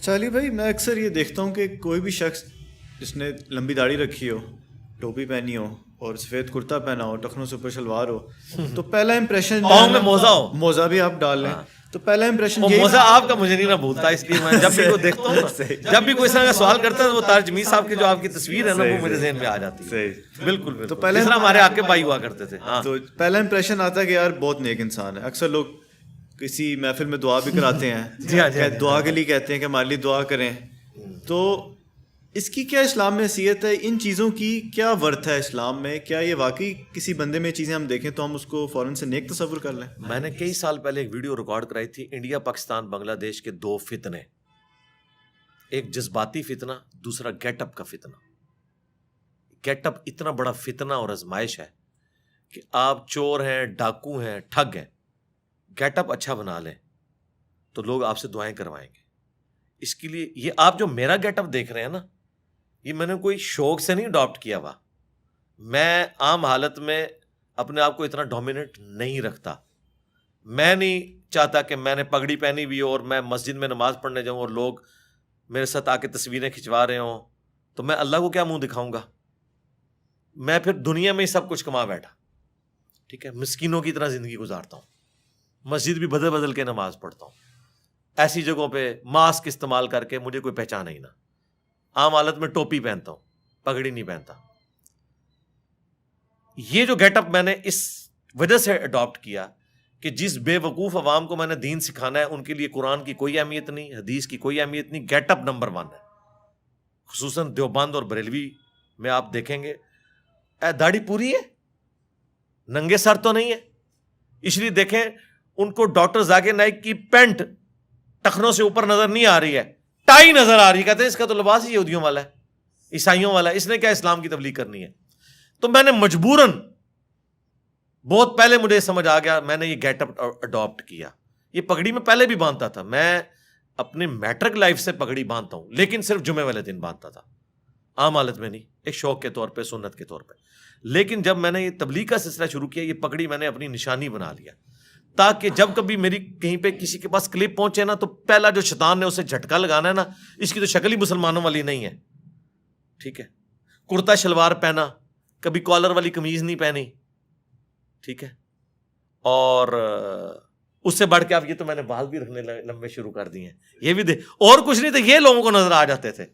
اچھا علی بھائی، میں اکثر یہ دیکھتا ہوں کہ کوئی بھی شخص جس نے لمبی داڑھی رکھی ہو، ٹوپی پہنی ہو اور سفید کرتا پہنا ہو، ٹخنوں سے اوپر شلوار ہو، تو پہلا امپریشن پاؤں میں موزہ ہو، موزہ بھی آپ ڈال لیں تو پہلا امپریشن وہ یہی موزہ آپ کا مجھے نہیں نہ بھولتا، اس لیے میں جب بھی کوئی دیکھتا ہوں نا، جب بھی کوئی اس طرح کا سوال کرتا ہے تو وہ طارق جمیل صاحب کی جو آپ کی تصویر ہے نا وہ میرے ذہن میں آ جاتی ہے. صحیح. بالکل بالکل، تو پہلے جس طرح ہمارے آقب بھائی ہوا کرتے تھے. ہاں، تو پہلا امپریشن آتا ہے کہ یار بہت نیک انسان ہے. اکثر لوگ کسی محفل میں دعا بھی کراتے ہیں، دعا کے لیے کہتے ہیں کہ ہمارے لیے دعا کریں. تو اس کی کیا اسلام میں حیثیت ہے؟ ان چیزوں کی کیا ورتھ ہے اسلام میں؟ کیا یہ واقعی کسی بندے میں چیزیں ہم دیکھیں تو ہم اس کو فوراً سے نیک تصور کر لیں؟ میں نے کئی سال پہلے ایک ویڈیو ریکارڈ کرائی تھی، انڈیا پاکستان بنگلہ دیش کے دو فتنے، ایک جذباتی فتنہ، دوسرا گیٹ اپ کا فتنہ. گیٹ اپ اتنا بڑا فتنہ اور آزمائش ہے کہ آپ چور ہیں، ڈاکو ہیں، ٹھگ ہیں، گیٹ اپ اچھا بنا لیں تو لوگ آپ سے دعائیں کروائیں گے. اس کے لیے یہ آپ جو میرا گیٹ اپ دیکھ رہے ہیں نا، یہ میں نے کوئی شوق سے نہیں اڈاپٹ کیا ہوا. میں عام حالت میں اپنے آپ کو اتنا ڈومیننٹ نہیں رکھتا. میں نہیں چاہتا کہ میں نے پگڑی پہنی ہوئی ہو اور میں مسجد میں نماز پڑھنے جاؤں اور لوگ میرے ساتھ آ کے تصویریں کھنچوا رہے ہوں تو میں اللہ کو کیا منہ دکھاؤں گا. میں پھر دنیا میں ہی سب کچھ کما بیٹھا، ٹھیک ہے، مسکینوں کی طرح زندگی گزارتا ہوں، مسجد بھی بدل بدل کے نماز پڑھتا ہوں، ایسی جگہوں پہ ماسک استعمال کر کے مجھے کوئی پہچانا ہی نہ. عام حالت میں ٹوپی پہنتا ہوں، پگڑی نہیں پہنتا. یہ جو گیٹ اپ میں نے اس وجہ سے اڈاپٹ کیا کہ جس بے وقوف عوام کو میں نے دین سکھانا ہے ان کے لیے قرآن کی کوئی اہمیت نہیں، حدیث کی کوئی اہمیت نہیں. گیٹ اپ نمبر 1 ہے. خصوصاً دیوبند اور بریلوی میں آپ دیکھیں گے داڑھی پوری ہے، ننگے سر تو نہیں ہے. اس لیے دیکھیں ان کو ڈاکٹر ذاکر نائک کی پینٹ ٹخنوں سے اوپر نظر نہیں آ رہی ہے، ٹائی نظر آ رہی ہے. کہتے ہیں اس کا تو لباس ہی یہودیوں والا ہے، عیسائیوں والا ہے، اس نے کیا اسلام کی تبلیغ کرنی ہے. تو میں نے مجبوراً، بہت پہلے مجھے سمجھ آ گیا، میں نے یہ گیٹ اپ اڈاپٹ کیا. یہ پگڑی میں پہلے بھی باندھتا تھا، میں اپنے میٹرک لائف سے پگڑی باندھتا ہوں، لیکن صرف جمعے والے دن باندھتا تھا، عام حالت میں نہیں، ایک شوق کے طور پہ، سنت کے طور پہ. لیکن جب میں نے یہ تبلیغ کا سلسلہ شروع کیا، یہ پگڑی میں نے اپنی نشانی بنا لیا تاکہ جب کبھی میری کہیں پہ کسی کے پاس کلپ پہنچے نا تو پہلا جو شیطان نے اسے جھٹکا لگانا ہے نا، اس کی تو شکل ہی مسلمانوں والی نہیں ہے، ٹھیک ہے. کرتا شلوار پہنا، کبھی کالر والی قمیض نہیں پہنی، ٹھیک ہے. اور اس سے بڑھ کے اب یہ تو میں نے بال بھی رکھنے لمبے شروع کر دیے ہیں، یہ بھی دے، اور کچھ نہیں تو یہ لوگوں کو نظر آ جاتے تھے.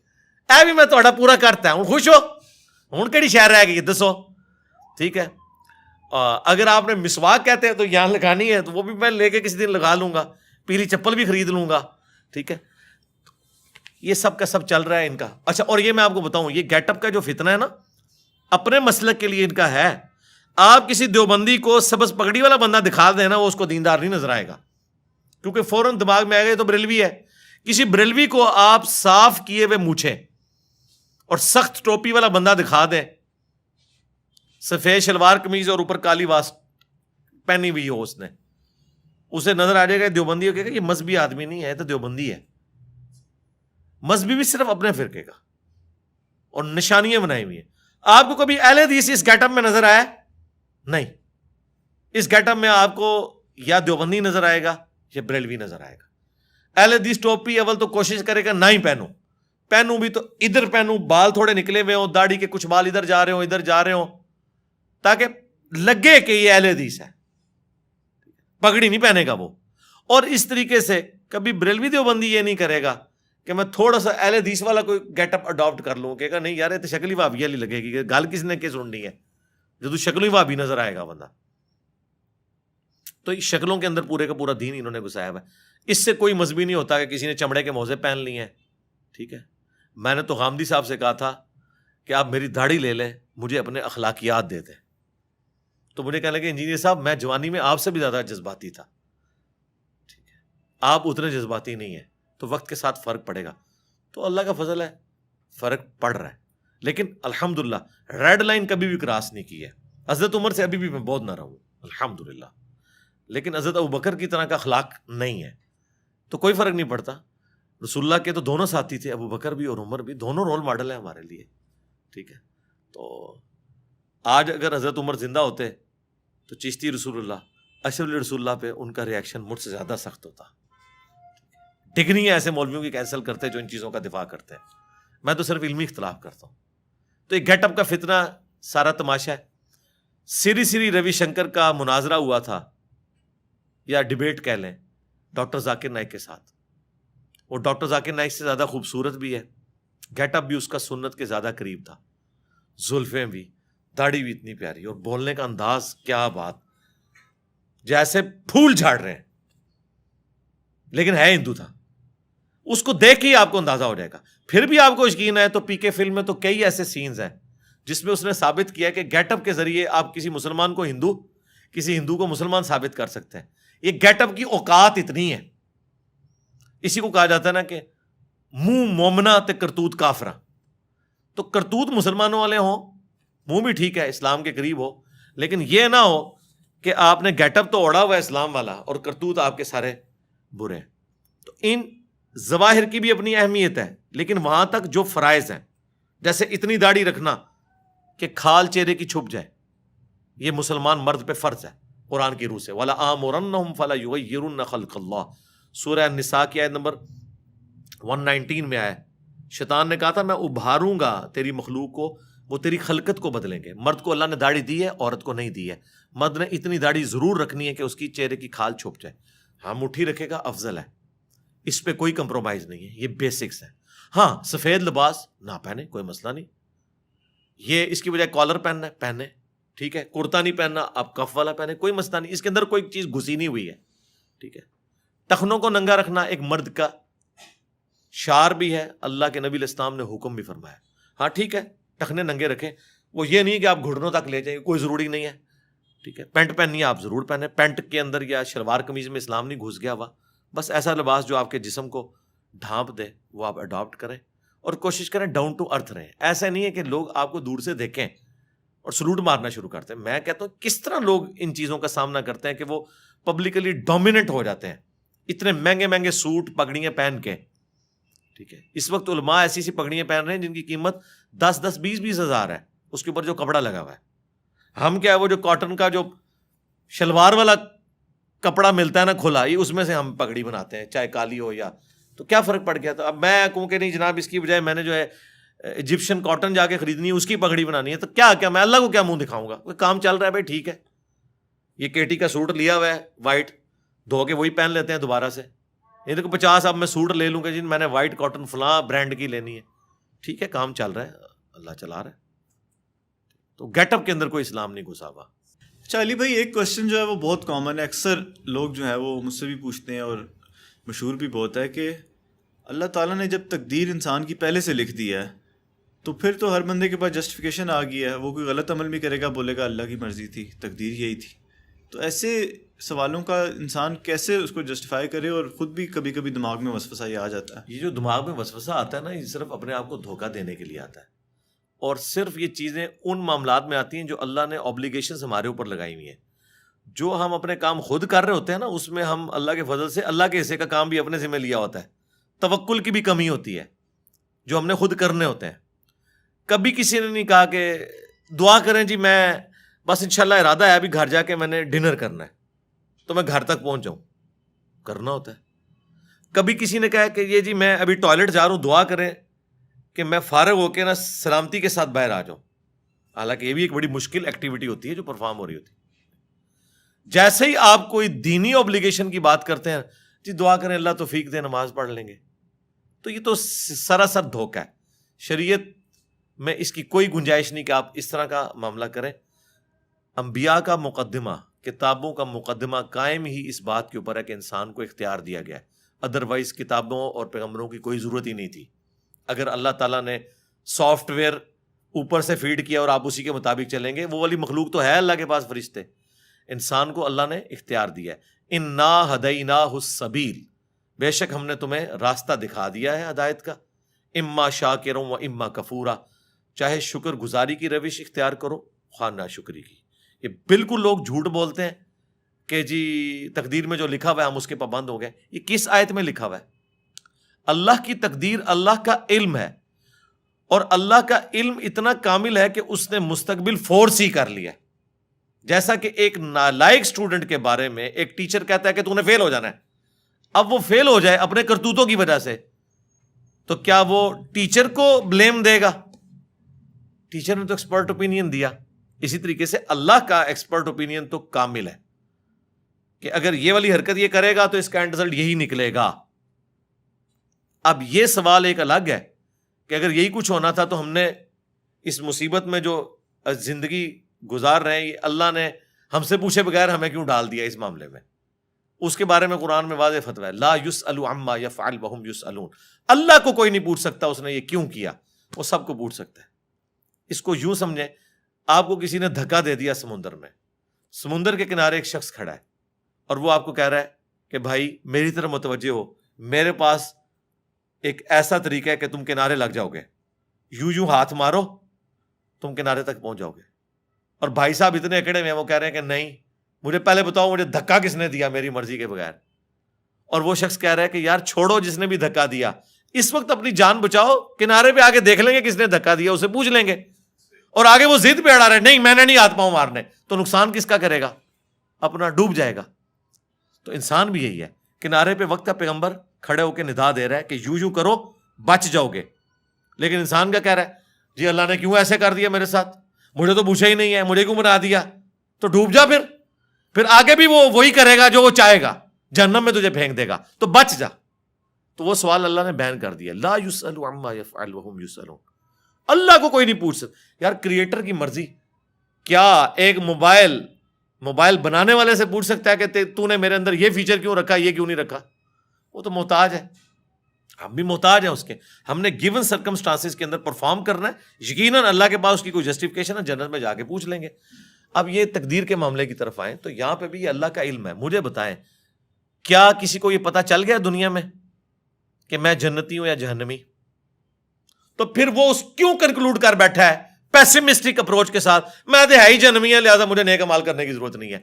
اے بھی میں تھوڑا پورا کرتا ہوں، خوش ہو ہوں کہڑی شہر رہ گئی دسو، ٹھیک ہے. اگر آپ نے مسواک کہتے ہیں تو یہاں لگانی ہے تو وہ بھی میں لے کے کسی دن لگا لوں گا، پیلی چپل بھی خرید لوں گا، ٹھیک ہے. یہ سب کا سب چل رہا ہے ان کا. اچھا، اور یہ میں آپ کو بتاؤں، یہ گیٹ اپ کا جو فتنہ ہے نا، اپنے مسلک کے لیے ان کا ہے. آپ کسی دیوبندی کو سبز پگڑی والا بندہ دکھا دینا، وہ اس کو دیندار نہیں نظر آئے گا، کیونکہ فوراً دماغ میں آئے گا تو بریلوی ہے. کسی بریلوی کو آپ صاف کیے ہوئے مونچھیں اور سخت ٹوپی والا بندہ دکھا دیں، سفید شلوار قمیض اور اوپر کالی واسٹ پہنی ہوئی ہو، اس نے، اسے نظر آ جائے گا دیوبندی ہو، کہے گا یہ مذہبی آدمی نہیں ہے تو دیوبندی ہے. مذہبی بھی صرف اپنے فرقے کا، اور نشانیاں بنائی ہوئی ہیں. آپ کو کبھی اہل حدیث اس گیٹ اپ میں نظر آیا؟ نہیں. اس گیٹ اپ میں آپ کو یا دیوبندی نظر آئے گا یا بریلوی نظر آئے گا. اہل حدیث ٹوپی اول تو کوشش کرے گا نہ ہی پہنوں بھی تو ادھر پہنوں، بال تھوڑے نکلے ہوئے ہوں، داڑھی کے کچھ بال ادھر جا رہے ہوں، ادھر جا رہے ہوں، تاکہ لگے کہ یہ اہل حدیث ہے. پگڑی نہیں پہنے گا وہ. اور اس طریقے سے کبھی بریلوی دیوبندی یہ نہیں کرے گا کہ میں تھوڑا سا اہل حدیث والا کوئی گیٹ اپ اڈاپٹ کر لوں، کہے گا نہیں یار یہ تو شکل ہی بھابی والی لگے گی، گل کس نے کس سننی ہے جب شکل ہی بھابی نظر آئے گا بندہ. تو شکلوں کے اندر پورے کا پورا دین انہوں نے گھسایا ہوا ہے. اس سے کوئی مذہبی نہیں ہوتا کہ کسی نے چمڑے کے موزے پہن لیے ہیں، ٹھیک ہے. میں نے تو غامدی صاحب سے کہا تھا کہ آپ میری داڑھی لے لیں، مجھے اپنے اخلاقیات دے دیں. تو مجھے کہنے لگے انجینئر صاحب میں جوانی میں آپ سے بھی زیادہ جذباتی تھا، ٹھیک ہے، آپ اتنے جذباتی نہیں ہیں، تو وقت کے ساتھ فرق پڑے گا. تو اللہ کا فضل ہے، فرق پڑ رہا ہے. لیکن الحمدللہ ریڈ لائن کبھی بھی کراس نہیں کی ہے. حضرت عمر سے ابھی بھی میں بہت نہ رہوں الحمدللہ، لیکن حضرت ابوبکر کی طرح کا اخلاق نہیں ہے تو کوئی فرق نہیں پڑتا. رسول اللہ کے تو دونوں ساتھی تھے، ابوبکر بھی اور عمر بھی، دونوں رول ماڈل ہیں ہمارے لیے، ٹھیک ہے. تو آج اگر حضرت عمر زندہ ہوتے تو چشتی رسول اللہ، اشرف علی رسول اللہ پہ ان کا ریاکشن مجھ سے زیادہ سخت ہوتا. ڈگریاں ایسے مولویوں کی کینسل کرتے ہیں جو ان چیزوں کا دفاع کرتے ہیں. میں تو صرف علمی اختلاف کرتا ہوں. تو یہ گیٹ اپ کا فتنہ سارا تماشا ہے. سری روی شنکر کا مناظرہ ہوا تھا یا ڈیبیٹ کہہ لیں ڈاکٹر ذاکر نائک کے ساتھ. وہ ڈاکٹر ذاکر نائک سے زیادہ خوبصورت بھی ہے, گیٹ اپ بھی اس کا سنت کے زیادہ قریب تھا, زلفیں بھی, داڑھی بھی اتنی پیاری, اور بولنے کا انداز کیا بات, جیسے پھول جھاڑ رہے ہیں, لیکن ہے ہندو تھا. اس کو دیکھ کے ہی آپ کو اندازہ ہو جائے گا. پھر بھی آپ کو یقین ہے تو پی کے فلم میں تو کئی ایسے سینز ہیں جس میں اس نے ثابت کیا کہ گیٹ اپ کے ذریعے آپ کسی مسلمان کو ہندو, کسی ہندو کو مسلمان ثابت کر سکتے ہیں. یہ گیٹ اپ کی اوقات اتنی ہے. اسی کو کہا جاتا ہے نا کہ منہ مومنا تے کرتوت کافرا. تو کرتوت مسلمانوں والے ہوں, منہ بھی ٹھیک ہے اسلام کے قریب ہو, لیکن یہ نہ ہو کہ آپ نے گیٹ اپ تو اوڑا ہوا ہے اسلام والا اور کرتوت آپ کے سارے برے ہیں. تو ان ظواہر کی بھی اپنی اہمیت ہے, لیکن وہاں تک جو فرائض ہیں, جیسے اتنی داڑھی رکھنا کہ کھال چہرے کی چھپ جائے, یہ مسلمان مرد پہ فرض ہے قرآن کی روح سے. وَلَا آمُرَنَّهُمْ فَلَا يُغَيِّرُنَّ خَلْقَ اللَّهِ, سورہ النساء کی آیت نمبر 119 میں آیا. شیطان نے کہا تھا میں ابھاروں گا تیری مخلوق کو, وہ تیری خلقت کو بدلیں گے. مرد کو اللہ نے داڑھی دی ہے, عورت کو نہیں دی ہے. مرد نے اتنی داڑھی ضرور رکھنی ہے کہ اس کی چہرے کی کھال چھپ جائے. ہاں مٹھی رکھے گا افضل ہے, اس پہ کوئی کمپرومائز نہیں ہے, یہ بیسکس ہے. ہاں سفید لباس نہ پہنے کوئی مسئلہ نہیں, یہ اس کی بجائے کالر پہننا ہے پہنے, ٹھیک ہے. کرتا نہیں پہننا آپ کف والا پہنے, کوئی مسئلہ نہیں, اس کے اندر کوئی چیز گھسی نہیں ہوئی ہے, ٹھیک ہے. ٹخنوں کو ننگا رکھنا ایک مرد کا شعار بھی ہے, اللہ کے نبی علیہ السلام نے حکم بھی فرمایا. ہاں ٹھیک ہے ٹخنے ننگے رکھیں, وہ یہ نہیں کہ آپ گھٹنوں تک لے جائیں, کوئی ضروری نہیں ہے, ٹھیک ہے. پینٹ پہننی ہے آپ ضرور پہنیں, پینٹ کے اندر یا شلوار قمیض میں اسلام نہیں گھس گیا ہوا. بس ایسا لباس جو آپ کے جسم کو ڈھانپ دے وہ آپ اڈاپٹ کریں, اور کوشش کریں ڈاؤن ٹو ارتھ رہیں. ایسا نہیں ہے کہ لوگ آپ کو دور سے دیکھیں اور سلوٹ مارنا شروع کرتے ہیں. میں کہتا ہوں کس طرح لوگ ان چیزوں کا سامنا کرتے ہیں کہ وہ پبلکلی ڈومیننٹ ہو جاتے ہیں, اتنے مہنگے مہنگے سوٹ پگڑیاں پہن کے, ٹھیک ہے. اس وقت علماء ایسی ایسی پگڑیاں پہن رہے ہیں جن کی قیمت 10-20 ہزار ہے, اس کے اوپر جو کپڑا لگا ہوا ہے. ہم کیا ہے وہ جو کاٹن کا جو شلوار والا کپڑا ملتا ہے نا کھلا, یہ اس میں سے ہم پگڑی بناتے ہیں, چاہے کالی ہو یا, تو کیا فرق پڑ گیا. تو اب میں کہوں کہ نہیں جناب اس کی بجائے میں نے جو ہے ایجپشن کاٹن جا کے خریدنی ہے, اس کی پگڑی بنانی ہے, تو کیا میں اللہ کو کیا منہ دکھاؤں گا. کوئی کام چل رہا ہے بھائی ٹھیک ہے, یہ کیٹی کا سوٹ لیا ہوا ہے وائٹ, دھو کے وہی پہن لیتے ہیں دوبارہ سے. یہ دیکھو 50 اب میں سوٹ لے لوں گا جن میں نے وائٹ کاٹن فلاں برانڈ کی لینی ہے, ٹھیک ہے کام چل رہا ہے, اللہ چلا رہا ہے. تو گیٹ اپ کے اندر کوئی اسلام نہیں گھسا ہوا. اچھا علی بھائی, ایک کوشچن جو ہے وہ بہت کامن ہے, اکثر لوگ جو ہے وہ مجھ سے بھی پوچھتے ہیں اور مشہور بھی بہت ہے, کہ اللہ تعالیٰ نے جب تقدیر انسان کی پہلے سے لکھ دی ہے تو پھر تو ہر بندے کے پاس جسٹیفیکیشن آ گئی ہے, وہ کوئی غلط عمل بھی کرے گا بولے گا اللہ کی مرضی تھی, تقدیر یہی تھی. تو ایسے سوالوں کا انسان کیسے اس کو جسٹیفائی کرے, اور خود بھی کبھی کبھی دماغ میں وسوسہ یہ آ جاتا ہے. یہ جو دماغ میں وسوسہ آتا ہے نا, یہ صرف اپنے آپ کو دھوکہ دینے کے لیے آتا ہے, اور صرف یہ چیزیں ان معاملات میں آتی ہیں جو اللہ نے اوبلیگیشنز ہمارے اوپر لگائی ہوئی ہیں. جو ہم اپنے کام خود کر رہے ہوتے ہیں نا, اس میں ہم اللہ کے فضل سے اللہ کے حصے کا کام بھی اپنے ذمہ لیا ہوتا ہے. توکل کی بھی کمی ہوتی ہے جو ہم نے خود کرنے ہوتے ہیں. کبھی کسی نے نہیں کہا کہ دعا کریں جی میں بس انشاءاللہ ارادہ ہے ابھی گھر جا کے میں نے ڈنر کرنا ہے تو میں گھر تک پہنچ جاؤں, کرنا ہوتا ہے. کبھی کسی نے کہا کہ یہ جی میں ابھی ٹوائلٹ جا رہا ہوں, دعا کریں کہ میں فارغ ہو کے نا سلامتی کے ساتھ باہر آ جاؤں. حالانکہ یہ بھی ایک بڑی مشکل ایکٹیویٹی ہوتی ہے جو پرفارم ہو رہی ہوتی ہے. جیسے ہی آپ کوئی دینی اوبلیگیشن کی بات کرتے ہیں, جی دعا کریں اللہ توفیق دے نماز پڑھ لیں گے, تو یہ تو سراسر دھوکہ ہے. شریعت میں اس کی کوئی گنجائش نہیں کہ آپ اس طرح کا معاملہ کریں. انبیاء کا مقدمہ, کتابوں کا مقدمہ قائم ہی اس بات کے اوپر ہے کہ انسان کو اختیار دیا گیا ہے. ادروائز کتابوں اور پیغمبروں کی کوئی ضرورت ہی نہیں تھی. اگر اللہ تعالیٰ نے سافٹ ویئر اوپر سے فیڈ کیا اور آپ اسی کے مطابق چلیں گے, وہ والی مخلوق تو ہے اللہ کے پاس فرشتے. انسان کو اللہ نے اختیار دیا ہے. انا ہدیناہ السبیل, بے شک ہم نے تمہیں راستہ دکھا دیا ہے ہدایت کا. اما شاکرا و اما کفورا, چاہے شکر گزاری کی روش اختیار کرو خواہ ناشکری کی. یہ بالکل لوگ جھوٹ بولتے ہیں کہ جی تقدیر میں جو لکھا ہوا ہے ہم اس کے پابند ہو گئے. یہ کس آیت میں لکھا ہوا ہے؟ اللہ کی تقدیر اللہ کا علم ہے, اور اللہ کا علم اتنا کامل ہے کہ اس نے مستقبل فورس ہی کر لیا. جیسا کہ ایک نالائق اسٹوڈنٹ کے بارے میں ایک ٹیچر کہتا ہے کہ تو نے فیل ہو جانا ہے, اب وہ فیل ہو جائے اپنے کرتوتوں کی وجہ سے تو کیا وہ ٹیچر کو بلیم دے گا؟ ٹیچر نے تو ایکسپرٹ اوپینین دیا. اسی طریقے سے اللہ کا ایکسپرٹ اوپینین تو کامل ہے کہ اگر یہ والی حرکت یہ کرے گا تو اس کا اینڈ رزلٹ یہی نکلے گا. اب یہ سوال ایک الگ ہے کہ اگر یہی کچھ ہونا تھا تو ہم نے اس مصیبت میں جو زندگی گزار رہے ہیں یہ اللہ نے ہم سے پوچھے بغیر ہمیں کیوں ڈال دیا اس معاملے میں؟ اس کے بارے میں قرآن میں واضح فتویٰ ہے، لا یسأل عما یفعل وہم یسألون. اللہ کو کوئی نہیں پوچھ سکتا اس نے یہ کیوں کیا، وہ سب کو پوچھ سکتا ہے. اس کو یوں سمجھیں، آپ کو کسی نے دھکا دے دیا سمندر میں، سمندر کے کنارے ایک شخص کھڑا ہے اور وہ آپ کو کہہ رہا ہے کہ بھائی میری طرف متوجہ ہو، میرے پاس ایک ایسا طریقہ ہے کہ تم کنارے لگ جاؤ گے، یوں ہاتھ مارو تم کنارے تک پہنچ جاؤ گے. اور بھائی صاحب اتنے اکڑے میں وہ کہہ رہے ہیں کہ نہیں، مجھے پہلے بتاؤ مجھے دھکا کس نے دیا میری مرضی کے بغیر. اور وہ شخص کہہ رہا ہے کہ یار چھوڑو جس نے بھی دھکا دیا، اس وقت اپنی جان بچاؤ، کنارے پہ آگے دیکھ لیں گے کس نے دھکا دیا، اسے پوچھ لیں گے. اور آگے وہ ضد پہ اڑا رہے نہیں میں نے نہیں ہاتھ پاؤں مارنے، تو نقصان کس کا کرے گا؟ اپنا، ڈوب جائے گا. تو انسان بھی یہی ہے، کنارے پہ وقت کا پیغمبر کھڑے ہو کے ندا دے رہا ہے کہ یوں کرو بچ جاؤ گے، لیکن انسان کا کہہ رہا ہے جی اللہ نے کیوں ایسے کر دیا میرے ساتھ، مجھے تو پوچھا ہی نہیں ہے، مجھے کیوں بنا دیا؟ تو ڈوب جا، پھر آگے بھی وہ وہی کرے گا جو وہ چاہے گا، جہنم میں تجھے پھینک دے گا، تو بچ جا. تو وہ سوال اللہ نے بیان کر دیا، لا یسأل عما یفعل وہم یسألون. اللہ کو کوئی نہیں پوچھ سکتا. یار کریٹر کی مرضی، کیا ایک موبائل بنانے والے سے پوچھ سکتا ہے کہ تو نے میرے اندر یہ فیچر کیوں رکھا، یہ کیوں نہیں رکھا؟ وہ تو محتاج ہے، ہم بھی محتاج ہیں اس کے. ہم نے گیون سرکمسٹانسز کے اندر پرفارم کرنا ہے، یقیناً اللہ کے پاس اس کی کوئی جسٹیفیکیشن ہے، جنت میں جا کے پوچھ لیں گے. اب یہ تقدیر کے معاملے کی طرف آئیں تو یہاں پہ بھی یہ اللہ کا علم ہے. مجھے بتائیں کیا کسی کو یہ پتا چل گیا دنیا میں کہ میں جنتی ہوں یا جہنمی؟ تو پھر وہ اس کیوں کنکلوڈ کر بیٹھا ہے پیسمسٹک اپروچ کے ساتھ، میں تو ہے ہی جہنمی ہے لہٰذا مجھے نیک عمل کرنے کی ضرورت نہیں ہے.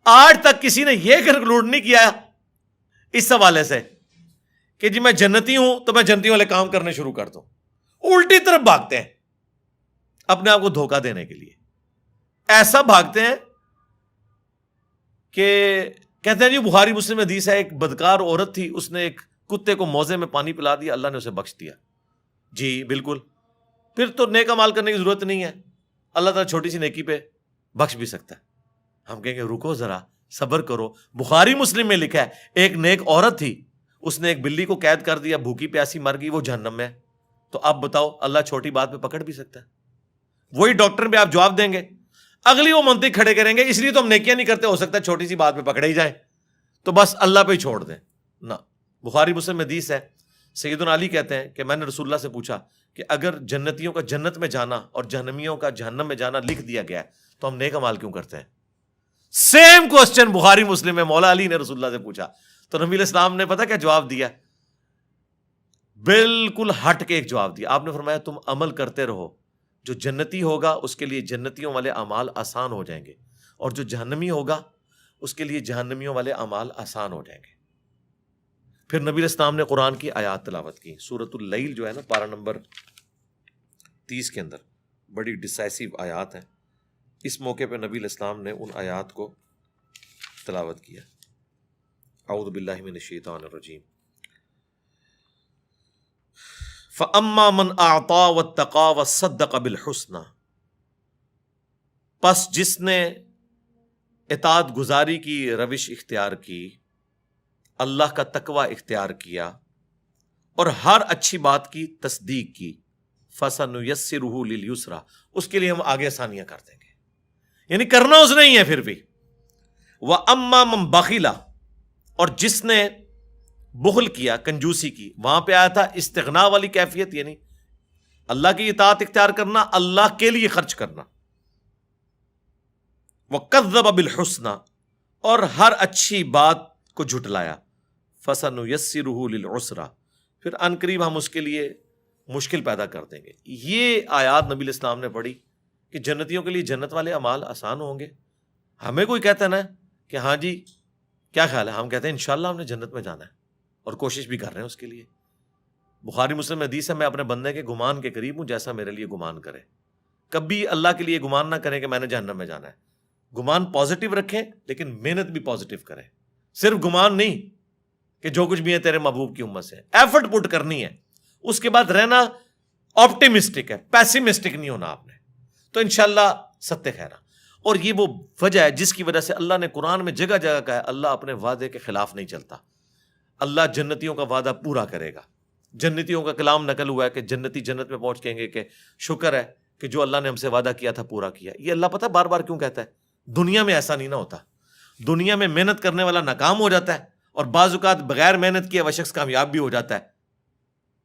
آج تک کسی نے یہ کنکلوڈ نہیں کیا اس حوالے سے کہ جی میں جنتی ہوں تو میں جنتی والے کام کرنے شروع کر دوں. الٹی طرف بھاگتے ہیں اپنے آپ کو دھوکہ دینے کے لیے. ایسا بھاگتے ہیں کہ کہتے ہیں جی بخاری مسلم حدیث ہے، ایک بدکار عورت تھی، اس نے ایک کتے کو موزے میں پانی پلا دیا، اللہ نے اسے بخش دیا. جی بالکل، پھر تو نیک عمل کرنے کی ضرورت نہیں ہے، اللہ تعالیٰ چھوٹی سی نیکی پہ بخش بھی سکتا ہے. ہم کہیں گے رکو ذرا، صبر کرو. بخاری مسلم میں لکھا ہے ایک نیک عورت تھی، اس نے ایک بلی کو قید کر دیا، بھوکی پیاسی مر گئی، وہ جہنم میں ہے. تو اب بتاؤ اللہ چھوٹی بات پہ پکڑ بھی سکتا ہے؟ وہی ڈاکٹر پہ آپ جواب دیں گے، اگلی وہ منطق کھڑے کریں گے اس لیے تو ہم نیکیاں نہیں کرتے، ہو سکتا ہے چھوٹی سی بات پہ پکڑے ہی جائیں تو بس اللہ پہ ہی چھوڑ دیں. نہ، بخاری مسلم حدیث ہے، سیدنا علی کہتے ہیں کہ میں نے رسول اللہ سے پوچھا کہ اگر جنتیوں کا جنت میں جانا اور جہنمیوں کا جہنم میں جانا لکھ دیا گیا ہے تو ہم نیک اعمال کیوں کرتے ہیں؟ سیم کوسچن بخاری مسلم میں مولا علی نے رسول اللہ سے پوچھا تو نبی علیہ السلام نے پتہ کیا جواب دیا؟ بالکل ہٹ کے ایک جواب دیا. آپ نے فرمایا تم عمل کرتے رہو، جو جنتی ہوگا اس کے لیے جنتیوں والے اعمال آسان ہو جائیں گے، اور جو جہنمی ہوگا اس کے لیے جہنمیوں والے اعمال آسان ہو جائیں گے. پھر نبی علیہ السلام نے قرآن کی آیات تلاوت کی. سورۃ اللیل جو ہے نا، پارہ نمبر 30 کے اندر بڑی ڈسائسو آیات ہیں. اس موقع پہ نبی علیہ السلام نے ان آیات کو تلاوت کیا. اعوذ باللہ من الشیطان الرجیم. فَأَمَّا مَنْ أَعْطَى وَاتَّقَى وَصَدَّقَ بِالْحُسْنَى، پس جس نے اطاعت گزاری کی روش اختیار کی، اللہ کا تقوی اختیار کیا اور ہر اچھی بات کی تصدیق کی، فَسَنُيَسِّرُهُ لِلْيُسْرَى، اس کے لیے ہم آگے آسانیاں کر دیں گے. یعنی کرنا اس نے ہی ہے پھر بھی. وَأَمَّا مَنْ بَخِلَ، اور جس نے بخل کیا، کنجوسی کی، وہاں پہ آیا تھا استغنا والی کیفیت، یعنی اللہ کی اطاعت اختیار کرنا، اللہ کے لیے خرچ کرنا. وَكَذَّبَ بِالْحُسْنَى، اور ہر اچھی بات کو جھٹلایا. فَسَنُيَسِّرُهُ لِلْعُسْرَى، پھر ان قریب ہم اس کے لیے مشکل پیدا کر دیں گے. یہ آیات نبی علیہ السلام نے پڑھی کہ جنتیوں کے لیے جنت والے اعمال آسان ہوں گے. ہمیں کوئی کہتا ہے نا کہ ہاں جی کیا خیال ہے، ہم کہتے ہیں انشاءاللہ ہم نے جنت میں جانا ہے اور کوشش بھی کر رہے ہیں اس کے لیے. بخاری مسلم حدیث ہے میں اپنے بندے کے گمان کے قریب ہوں جیسا میرے لیے گمان کرے. کبھی اللہ کے لیے گمان نہ کریں کہ میں نے جہنم میں جانا ہے. گمان پازیٹیو رکھیں لیکن محنت بھی پازیٹیو کریں. صرف گمان نہیں، کہ جو کچھ بھی ہے تیرے محبوب کی امت سے، ایفرٹ پٹ کرنی ہے، اس کے بعد رہنا آپٹیمسٹک ہے، پیسیمسٹک نہیں ہونا آپ نے، تو انشاءاللہ ستہ خیرہ۔ اور یہ وہ وجہ ہے جس کی وجہ سے اللہ نے قرآن میں جگہ جگہ کہا ہے اللہ اپنے وعدے کے خلاف نہیں چلتا، اللہ جنتیوں کا وعدہ پورا کرے گا۔ جنتیوں کا کلام نقل ہوا ہے کہ جنتی جنت میں پہنچ کہیں گے کہ شکر ہے کہ جو اللہ نے ہم سے وعدہ کیا تھا پورا کیا۔ یہ اللہ پتہ بار بار کیوں کہتا ہے؟ دنیا میں ایسا نہیں نہ ہوتا، دنیا میں محنت کرنے والا ناکام ہو جاتا ہے، اور بعض اوقات بغیر محنت کیے وہ شخص کامیاب بھی ہو جاتا ہے،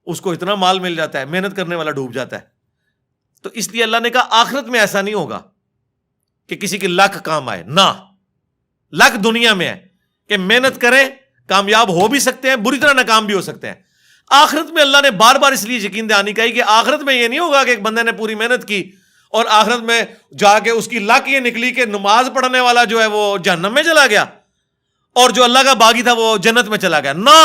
اس کو اتنا مال مل جاتا ہے، محنت کرنے والا ڈوب جاتا ہے۔ تو اس لیے اللہ نے کہا آخرت میں ایسا نہیں ہوگا کہ کسی کی لاکھ کام آئے، نہ، لاکھ دنیا میں ہے کہ محنت کریں کامیاب ہو بھی سکتے ہیں، بری طرح ناکام بھی ہو سکتے ہیں۔ آخرت میں اللہ نے بار بار اس لیے یقین دہانی کہی کہ آخرت میں یہ نہیں ہوگا کہ ایک بندے نے پوری محنت کی اور آخرت میں جا کے اس کی لاکھ یہ نکلی کہ نماز پڑھنے والا جو ہے وہ جہنم میں چلا گیا اور جو اللہ کا باغی تھا وہ جنت میں چلا گیا۔ نہ،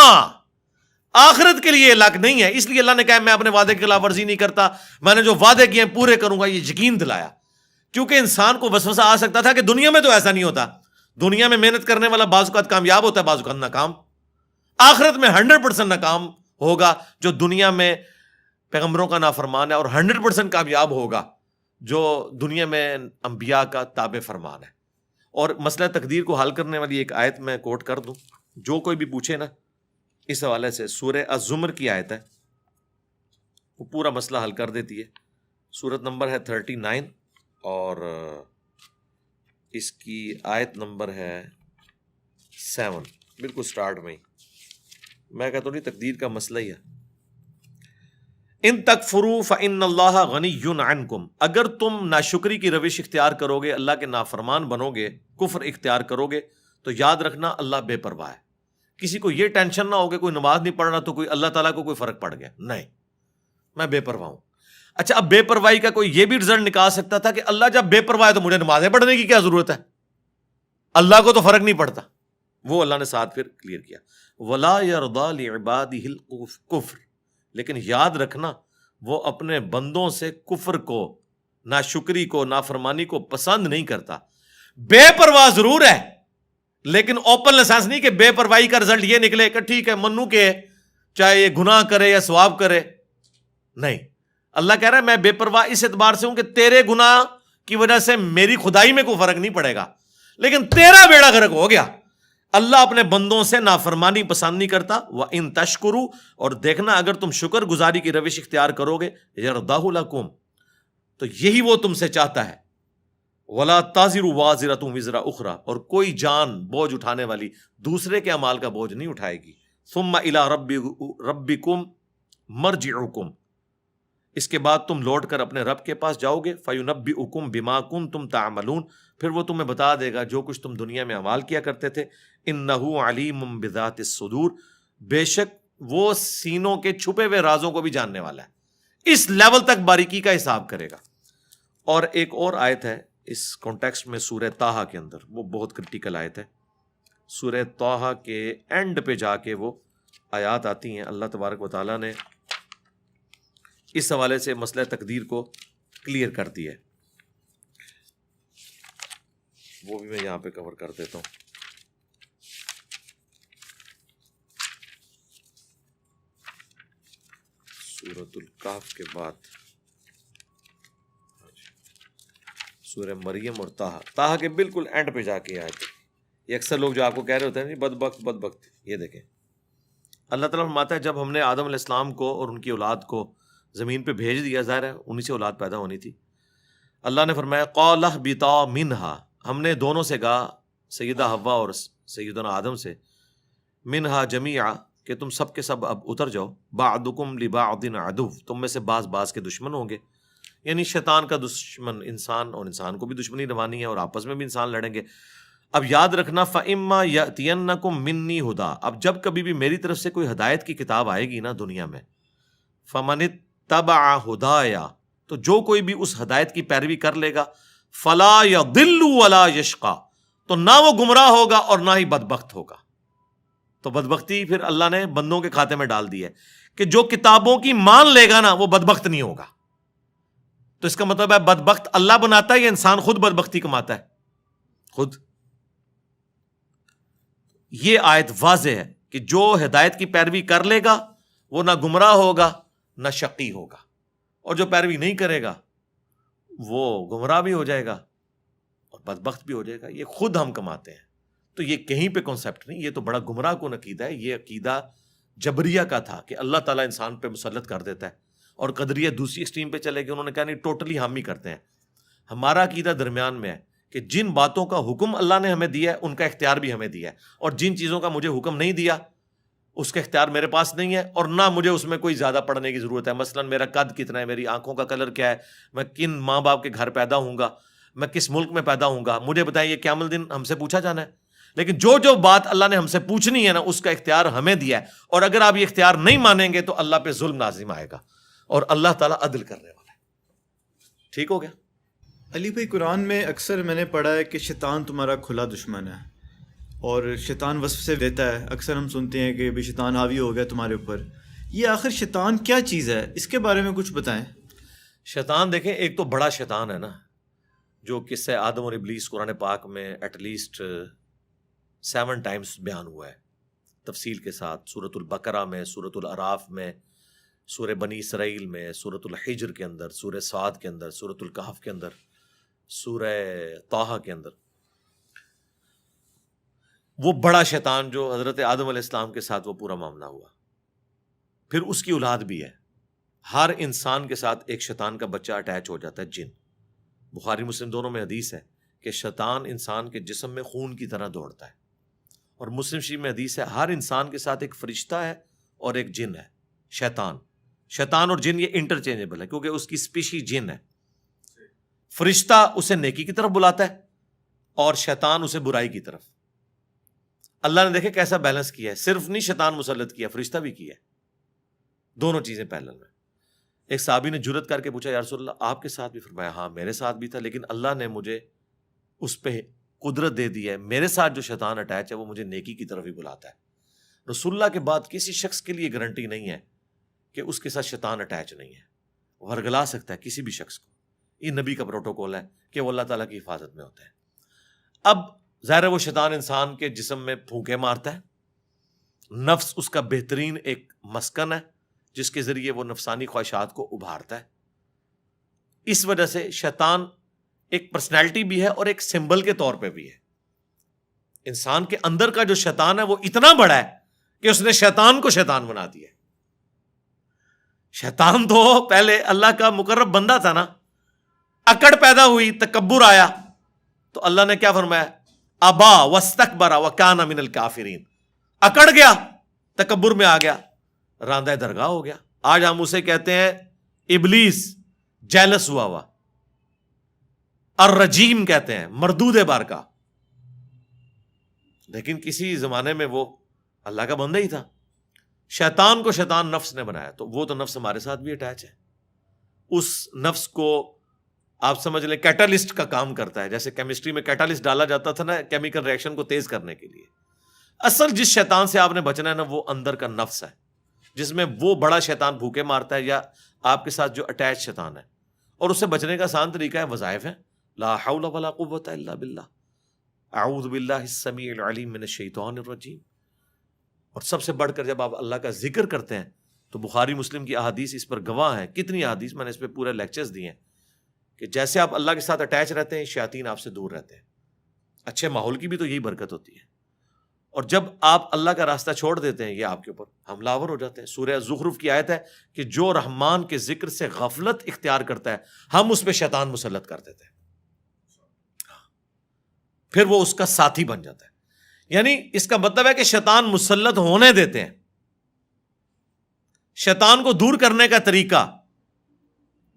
آخرت کے لیے لاکھ نہیں ہے۔ اس لیے اللہ نے کہا میں اپنے وعدے کی خلاف ورزی نہیں کرتا، میں نے جو وعدے کیے ہیں پورے کروں گا، یہ یقین دلایا۔ کیونکہ انسان کو وسوسہ آ سکتا تھا کہ دنیا میں تو ایسا نہیں ہوتا، دنیا میں محنت کرنے والا بعض اوقات کامیاب ہوتا ہے، بعض اوقات ناکام۔ آخرت میں 100% ناکام ہوگا جو دنیا میں پیغمبروں کا نافرمان ہے، اور 100% کامیاب ہوگا جو دنیا میں انبیاء کا تابع فرمان ہے۔ اور مسئلہ تقدیر کو حل کرنے والی ایک آیت میں کوٹ کر دوں، جو کوئی بھی پوچھے نا اس حوالے سے، سورہ الزمر کی آیت ہے، وہ پورا مسئلہ حل کر دیتی ہے۔ سورت نمبر ہے 39 اور اس کی آیت نمبر ہے 7، بالکل سٹارٹ میں ہی۔ میں کہتا ہوں نہیں تقدیر کا مسئلہ ہی ہے۔ ان تکفروا فإن اللہ غنی عنکم، اگر تم ناشکری کی روش اختیار کرو گے، اللہ کے نافرمان بنو گے، کفر اختیار کرو گے، تو یاد رکھنا اللہ بے پرواہ ہے۔ کسی کو یہ ٹینشن نہ ہو کہ کوئی نماز نہیں پڑھ رہا تو کوئی اللہ تعالیٰ کو کوئی فرق پڑ گیا، نہیں، میں بے پرواہ ہوں۔ اچھا، اب بے پرواہی کا کوئی یہ بھی رزلٹ نکال سکتا تھا کہ اللہ جب بے پرواہ ہے تو مجھے نمازیں پڑھنے کی کیا ضرورت ہے، اللہ کو تو فرق نہیں پڑتا۔ وہ اللہ نے ساتھ پھر کلیئر کیا، وَلَا يَرْضَى لِعِبَادِهِ الْكُفْرَ، لیکن یاد رکھنا وہ اپنے بندوں سے کفر کو، ناشکری کو، نافرمانی کو پسند نہیں کرتا۔ بے پرواہ ضرور ہے، لیکن اوپن لائسنس نہیں کہ بے پرواہی کا رزلٹ یہ نکلے کہ ٹھیک ہے منو کے چاہے یہ گناہ کرے یا ثواب کرے، نہیں۔ اللہ کہہ رہا ہے میں بے پرواہ اس اعتبار سے ہوں کہ تیرے گناہ کی وجہ سے میری خدائی میں کوئی فرق نہیں پڑے گا، لیکن تیرا بیڑا غرق ہو گیا۔ اللہ اپنے بندوں سے نافرمانی پسند نہیں کرتا۔ وَإِن تَشْكُرُوا، اور دیکھنا اگر تم شکر گزاری کی روش اختیار کرو گے، يَرْضَهُ لَكُمْ، تو یہی وہ تم سے چاہتا ہے۔ وَلَا تَزِرُ وَازِرَةٌ وِزْرَ أُخْرَى، اور کوئی جان بوجھ اٹھانے والی دوسرے کے اعمال کا بوجھ نہیں اٹھائے گی۔ ثُمَّ إِلَىٰ رَبِّكُمْ مَرْجِعُكُمْ، اس کے بعد تم لوٹ کر اپنے رب کے پاس جاؤ گے۔ فَيُنَبِّئُكُمْ بِمَا كُنتُمْ تَعْمَلُونَ، پھر وہ تمہیں بتا دے گا جو کچھ تم دنیا میں اعمال کیا کرتے تھے۔ إِنَّهُ عَلِيمٌ بِذَاتِ الصُّدُورِ، بے شک وہ سینوں کے چھپے ہوئے رازوں کو بھی جاننے والا ہے، اس لیول تک باریکی کا حساب کرے گا۔ اور ایک اور آیت ہے اس کانٹیکسٹ میں سورہ طٰہٰ کے اندر، وہ بہت کرٹیکل آیت ہے۔ سورہ طٰہٰ کے اینڈ پہ جا کے وہ آیات آتی ہیں، اللہ تبارک و تعالیٰ نے اس حوالے سے مسئلہ تقدیر کو کلیئر کر دیا ہے، وہ بھی میں یہاں پہ کور کر دیتا ہوں۔ سورۃ الکہف کے بعد سورہ مریم اور طٰہٰ کے بالکل اینڈ پہ جا کے آئے تھے۔ یہ اکثر لوگ جو آپ کو کہہ رہے ہوتے ہیں بدبخت، یہ دیکھیں اللہ تعالیٰ فرماتا ہے جب ہم نے آدم علیہ السلام کو اور ان کی اولاد کو زمین پہ بھیج دیا، ظاہر ہے انہی سے اولاد پیدا ہونی تھی، اللہ نے فرمایا قَالَ اهْبِطَا مِنْهَا، ہم نے دونوں سے کہا، سیدہ حوا اور سیدنا آدم سے، مِنْهَا جَمِيعًا، کہ تم سب کے سب اب اتر جاؤ، بَعْضُكُمْ لِبَعْضٍ عَدُوٌّ، تم میں سے بعض کے دشمن ہوں گے، یعنی شیطان کا دشمن انسان، اور انسان کو بھی دشمنی روانی ہے، اور آپس میں بھی انسان لڑیں گے۔ اب یاد رکھنا فَإِمَّا يَأْتِيَنَّكُم مِّنِّي ہُدًى، اب جب کبھی بھی میری طرف سے کوئی ہدایت کی کتاب آئے گی نا دنیا میں، فَمَنِ اتَّبَعَ ہُدَايَ، تو جو کوئی بھی اس ہدایت کی پیروی کر لے گا، فَلَا يَضِلُّ وَلَا يَشْقَى، تو نہ وہ گمراہ ہوگا اور نہ ہی بدبخت ہوگا۔ تو بدبختی پھر اللہ نے بندوں کے کھاتے میں ڈال دی ہے کہ جو کتابوں کی مان لے گا نا وہ بدبخت نہیں ہوگا۔ تو اس کا مطلب ہے بدبخت اللہ بناتا ہے یا انسان خود بدبختی کماتا ہے؟ خود۔ یہ آیت واضح ہے کہ جو ہدایت کی پیروی کر لے گا وہ نہ گمراہ ہوگا نہ شقی ہوگا، اور جو پیروی نہیں کرے گا وہ گمراہ بھی ہو جائے گا اور بدبخت بھی ہو جائے گا۔ یہ خود ہم کماتے ہیں، تو یہ کہیں پہ کنسیپٹ نہیں، یہ تو بڑا گمراہ کن عقیدہ ہے۔ یہ عقیدہ جبریہ کا تھا کہ اللہ تعالیٰ انسان پہ مسلط کر دیتا ہے، اور قدریہ دوسری ایکسٹریم پہ چلے گئے، انہوں نے کہا نہیں ٹوٹلی ہم ہی کرتے ہیں۔ ہمارا عقیدہ درمیان میں ہے کہ جن باتوں کا حکم اللہ نے ہمیں دیا ہے ان کا اختیار بھی ہمیں دیا ہے، اور جن چیزوں کا مجھے حکم نہیں دیا اس کا اختیار میرے پاس نہیں ہے، اور نہ مجھے اس میں کوئی زیادہ پڑھنے کی ضرورت ہے۔ مثلا میرا قد کتنا ہے، میری آنکھوں کا کلر کیا ہے، میں کن ماں باپ کے گھر پیدا ہوں گا، میں کس ملک میں پیدا ہوں گا، مجھے بتائیں، یہ قیامت الدین ہم سے پوچھا جانا ہے۔ لیکن جو بات اللہ نے ہم سے پوچھنی ہے نا، اس کا اختیار ہمیں دیا ہے، اور اگر آپ یہ اختیار نہیں مانیں گے تو اللہ پہ ظلم لازم آئے گا، اور اللہ تعالیٰ عدل کرنے والا ہے۔ ٹھیک ہو گیا؟ علی بھائی، قرآن میں اکثر میں نے پڑھا ہے کہ شیطان تمہارا کھلا دشمن ہے، اور شیطان وصف سے دیتا ہے، اکثر ہم سنتے ہیں کہ بھی شیطان حاوی ہو گیا تمہارے اوپر۔ یہ آخر شیطان کیا چیز ہے، اس کے بارے میں کچھ بتائیں۔ شیطان دیکھیں، ایک تو بڑا شیطان ہے نا، جو قصہ آدم اور ابلیس قرآن پاک میں ایٹ لیسٹ 7 ٹائمز بیان ہوا ہے تفصیل کے ساتھ، سورۃ البقرہ میں، سورۃ الاعراف میں، سورہ بنی اسرائیل میں، سورۃ الحجر کے اندر، سورہ صاد کے اندر، سورۃ الکہف کے اندر، سورہ طٰہٰ کے اندر۔ وہ بڑا شیطان جو حضرت آدم علیہ السلام کے ساتھ وہ پورا معاملہ ہوا، پھر اس کی اولاد بھی ہے۔ ہر انسان کے ساتھ ایک شیطان کا بچہ اٹیچ ہو جاتا ہے، جن۔ بخاری مسلم دونوں میں حدیث ہے کہ شیطان انسان کے جسم میں خون کی طرح دوڑتا ہے، اور مسلم شریف میں حدیث ہے ہر انسان کے ساتھ ایک فرشتہ ہے اور ایک جن ہے۔ شیطان اور جن یہ انٹرچینجبل ہے، کیونکہ اس کی اسپیشی جن ہے۔ فرشتہ اسے نیکی کی طرف بلاتا ہے اور شیطان اسے برائی کی طرف۔ اللہ نے دیکھے کیسا بیلنس کیا ہے، صرف نہیں شیطان مسلط کیا، فرشتہ بھی کیا ہے، دونوں چیزیں پیرلل میں۔ ایک صحابی نے جرت کر کے پوچھا، یا رسول اللہ آپ کے ساتھ بھی؟ فرمایا ہاں میرے ساتھ بھی تھا، لیکن اللہ نے مجھے اس پہ قدرت دے دی ہے، میرے ساتھ جو شیطان اٹیچ ہے وہ مجھے نیکی کی طرف ہی بلاتا ہے۔ رسول اللہ کے بعد کسی شخص کے لیے گارنٹی نہیں ہے کہ اس کے ساتھ شیطان اٹیچ نہیں ہے، وہ ہرگلا سکتا ہے کسی بھی شخص کو۔ یہ نبی کا پروٹوکول ہے کہ وہ اللہ تعالیٰ کی حفاظت میں ہوتا ہے۔ اب ظاہر ہے وہ شیطان انسان کے جسم میں پھونکے مارتا ہے، نفس اس کا بہترین ایک مسکن ہے جس کے ذریعے وہ نفسانی خواہشات کو ابھارتا ہے۔ اس وجہ سے شیطان ایک پرسنالٹی بھی ہے اور ایک سمبل کے طور پہ بھی ہے۔ انسان کے اندر کا جو شیطان ہے وہ اتنا بڑا ہے کہ اس نے شیطان کو شیطان بنا دیا ہے۔ شیطان تو پہلے اللہ کا مقرب بندہ تھا نا، اکڑ پیدا ہوئی، تکبر آیا، تو اللہ نے کیا فرمایا؟ ابا واستکبر وکان من الکافرین۔ اکڑ گیا، تکبر میں آ گیا، راندہ درگاہ ہو گیا۔ آج ہم اسے کہتے ہیں ابلیس، جیلس ہوا ہوا، الرجیم کہتے ہیں، مردود بارکا۔ لیکن کسی زمانے میں وہ اللہ کا بندہ ہی تھا۔ شیطان کو شیطان نفس نے بنایا، تو وہ تو نفس ہمارے ساتھ بھی اٹیچ ہے۔ اس نفس کو آپ سمجھ لیں کیٹالسٹ کا کام کرتا ہے، جیسے کیمسٹری میں کیٹالسٹ ڈالا جاتا تھا نا کیمیکل ریئیکشن کو تیز کرنے کے لیے۔ اصل جس شیطان سے آپ نے بچنا ہے نا، وہ اندر کا نفس ہے، جس میں وہ بڑا شیطان بھوکے مارتا ہے، یا آپ کے ساتھ جو اٹیچ شیطان ہے۔ اور اس سے بچنے کا آسان طریقہ ہے، وظائف ہے، لا حول ولا قوت الا باللہ، اعوذ باللہ السمیع العلیم من الشیطان الرجیم۔ اور سب سے بڑھ کر جب آپ اللہ کا ذکر کرتے ہیں تو بخاری مسلم کی احادیث اس پر گواہ ہیں، کتنی احادیث، میں نے اس پہ پورے لیکچرز دیے ہیں کہ جیسے آپ اللہ کے ساتھ اٹیچ رہتے ہیں، شیاطین آپ سے دور رہتے ہیں۔ اچھے ماحول کی بھی تو یہی برکت ہوتی ہے۔ اور جب آپ اللہ کا راستہ چھوڑ دیتے ہیں، یہ آپ کے اوپر حملہ آور ہو جاتے ہیں۔ سورہ زخرف کی آیت ہے کہ جو رحمان کے ذکر سے غفلت اختیار کرتا ہے، ہم اس پہ شیطان مسلط کر دیتے ہیں، پھر وہ اس کا ساتھی بن جاتا ہے۔ یعنی اس کا مطلب ہے کہ شیطان مسلط ہونے دیتے ہیں۔ شیطان کو دور کرنے کا طریقہ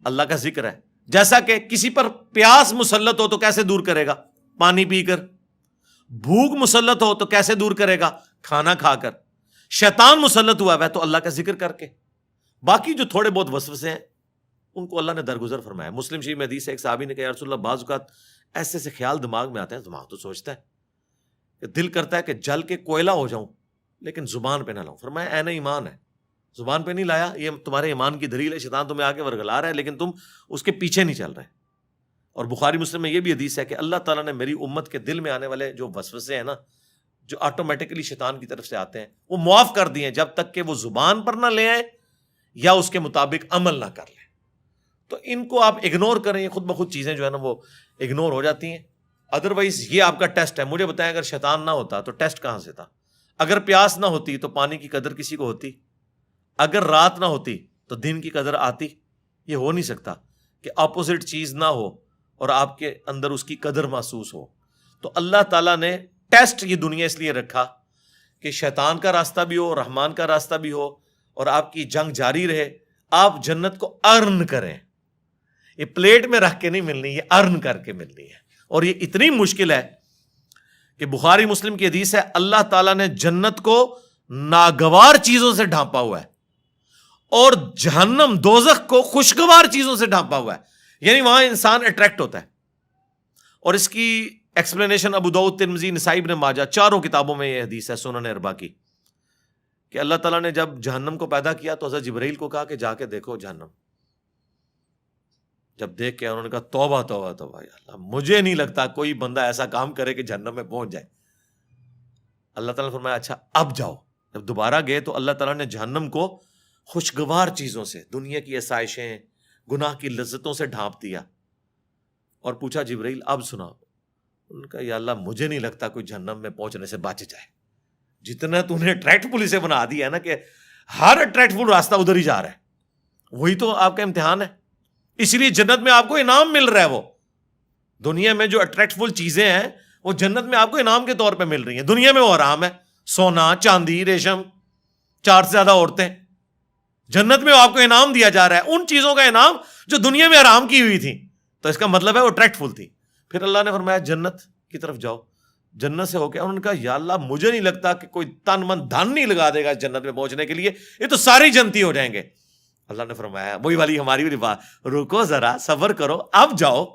اللہ کا ذکر ہے۔ جیسا کہ کسی پر پیاس مسلط ہو تو کیسے دور کرے گا؟ پانی پی کر۔ بھوک مسلط ہو تو کیسے دور کرے گا؟ کھانا کھا کر۔ شیطان مسلط ہوا ہے تو اللہ کا ذکر کر کے۔ باقی جو تھوڑے بہت وسوسے ہیں ان کو اللہ نے درگزر فرمایا۔ مسلم شریف میں حدیث ہے، ایک صحابی نے کہا یا رسول اللہ، بعض اوقات ایسے سے خیال دماغ میں آتے ہیں، دماغ تو سوچتا ہے کہ دل کرتا ہے کہ جل کے کوئلہ ہو جاؤں لیکن زبان پہ نہ لاؤں۔ فرمایا عین ایمان ہے، زبان پہ نہیں لایا، یہ تمہارے ایمان کی دلیل ہے۔ شیطان تمہیں آگے ورگلا رہا ہے لیکن تم اس کے پیچھے نہیں چل رہے۔ اور بخاری مسلم میں یہ بھی حدیث ہے کہ اللہ تعالیٰ نے میری امت کے دل میں آنے والے جو وسوسے ہیں نا، جو آٹومیٹکلی شیطان کی طرف سے آتے ہیں وہ معاف کر دیے جب تک کہ وہ زبان پر نہ لے آئے یا اس کے مطابق عمل نہ کر لیں. تو ان کو آپ اگنور کریں, یہ خود بخود چیزیں جو ہے نا وہ اگنور ہو جاتی ہیں. ادروائز یہ آپ کا ٹیسٹ ہے. مجھے بتائیں اگر شیطان نہ ہوتا تو ٹیسٹ کہاں سے تھا؟ اگر پیاس نہ ہوتی تو پانی کی قدر کسی کو ہوتی؟ اگر رات نہ ہوتی تو دن کی قدر آتی؟ یہ ہو نہیں سکتا کہ اپوزٹ چیز نہ ہو اور آپ کے اندر اس کی قدر محسوس ہو. تو اللہ تعالیٰ نے ٹیسٹ یہ دنیا اس لیے رکھا کہ شیطان کا راستہ بھی ہو, رحمان کا راستہ بھی ہو, اور آپ کی جنگ جاری رہے. آپ جنت کو ارن کریں. یہ پلیٹ میں رکھ کے نہیں ملنی, یہ ارن کر کے ملنی ہے. اور یہ اتنی مشکل ہے کہ بخاری مسلم کی حدیث ہے, اللہ تعالیٰ نے جنت کو ناگوار چیزوں سے ڈھانپا ہوا ہے اور جہنم دوزخ کو خوشگوار چیزوں سے ڈھانپا ہوا ہے. یعنی وہاں انسان اٹریکٹ ہوتا ہے. اور اس کی ایکسپلینیشن ابو داؤد, ترمذی, نسائی, ابن ماجہ چاروں کتابوں میں یہ حدیث ہے سنن اربعہ کی, کہ اللہ تعالیٰ نے جب جہنم کو پیدا کیا تو حضرت جبرائیل کو کہا کہ جا کے دیکھو جہنم. جب دیکھ کے انہوں نے کہا توبہ توبہ توبہ, یا اللہ مجھے نہیں لگتا کوئی بندہ ایسا کام کرے کہ جہنم میں پہنچ جائے. اللہ تعالیٰ نے فرمایا اچھا اب جاؤ. جب دوبارہ گئے تو اللہ تعالیٰ نے جہنم کو خوشگوار چیزوں سے, دنیا کی آسائشیں, گناہ کی لذتوں سے ڈھانپ دیا. اور پوچھا جبرائیل اب سناؤ. ان کا یا اللہ مجھے نہیں لگتا کوئی جہنم میں پہنچنے سے بچ جائے. جتنا تو نے اٹریکٹفل اسے بنا دیا ہے نا کہ ہر اٹریکٹفل راستہ ادھر ہی جا رہا ہے, وہی تو آپ کا امتحان ہے. اس لیے جنت میں آپ کو انعام مل رہا ہے. وہ دنیا میں جو اٹریکٹفل چیزیں ہیں وہ جنت میں آپ کو انعام کے طور پہ مل رہی ہیں. دنیا میں وہ حرام ہے, سونا, چاندی, ریشم, 4 سے زیادہ عورتیں. جنت میں آپ کو انعام دیا جا رہا ہے ان چیزوں کا انعام جو دنیا میں حرام کی ہوئی تھی. تو اس کا مطلب ہے وہ اٹریکٹفل تھی. پھر اللہ نے فرمایا جنت کی طرف جاؤ. جنت سے ہو کے انہوں نے کہا یا اللہ مجھے نہیں لگتا کہ کوئی تن من دھن نہیں لگا دے گا جنت میں پہنچنے کے لیے, یہ تو سارے جنتی ہو جائیں گے. اللہ نے فرمایا وہی والی ہماری بھی بات, رکو ذرا صبر کرو اب جاؤ.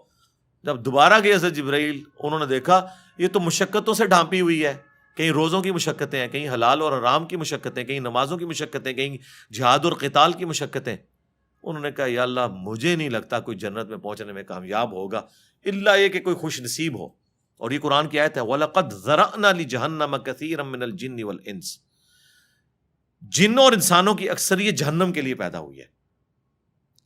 جب دوبارہ گئے حضرت جبرائیل, انہوں نے دیکھا یہ تو مشقتوں سے ڈھانپی ہوئی ہے. کہیں روزوں کی مشقتیں ہیں, کہیں حلال اور حرام کی مشقتیں, کہیں نمازوں کی مشقتیں, کہیں جہاد اور قتال کی مشقتیں. انہوں نے کہا یا اللہ مجھے نہیں لگتا کوئی جنت میں پہنچنے میں کامیاب ہوگا الا یہ کہ کوئی خوش نصیب ہو. اور یہ قرآن کی آیت ہے وَلَقَدْ ذَرَأْنَا لِجَهَنَّمَ كَثِيرًا مِّنَ الْجِنِّ وَالْإِنسِ. جنوں اور انسانوں کی اکثریت جہنم کے لیے پیدا ہوئی ہے.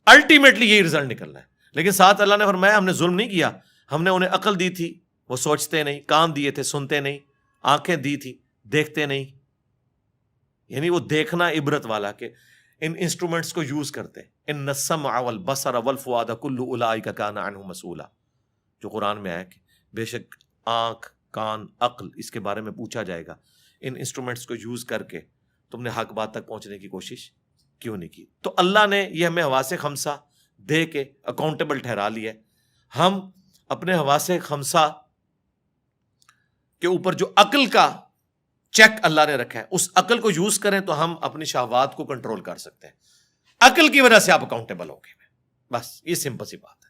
الٹیمیٹلی یہی رزلٹ نکلنا ہے. لیکن ساتھ اللہ نے فرمایا ہم نے ظلم نہیں کیا, ہم نے انہیں عقل دی تھی وہ سوچتے نہیں, کان دیے تھے سنتے نہیں, آنکھیں دی تھی دیکھتے نہیں. یعنی وہ دیکھنا عبرت والا کہ ان انسٹرومنٹس کو یوز کرتے. ان السمع والبصر والفؤاد کل اولئک کان عنہ مسئولا, جو قرآن میں ہے کہ بے شک آنکھ, کان, عقل اس کے بارے میں پوچھا جائے گا. ان انسٹرومنٹس کو یوز کر کے تم نے حق بات تک پہنچنے کی کوشش کیوں نہیں کی؟ تو اللہ نے یہ ہمیں حواس خمسہ دے کے اکاؤنٹیبل ٹھہرا لیا ہے. ہم اپنے حواس خمسہ کے اوپر جو عقل کا چیک اللہ نے رکھا ہے اس عقل کو یوز کریں تو ہم اپنی شہوات کو کنٹرول کر سکتے ہیں. عقل کی وجہ سے آپ اکاؤنٹیبل ہو گئے. بس یہ سمپل سی بات.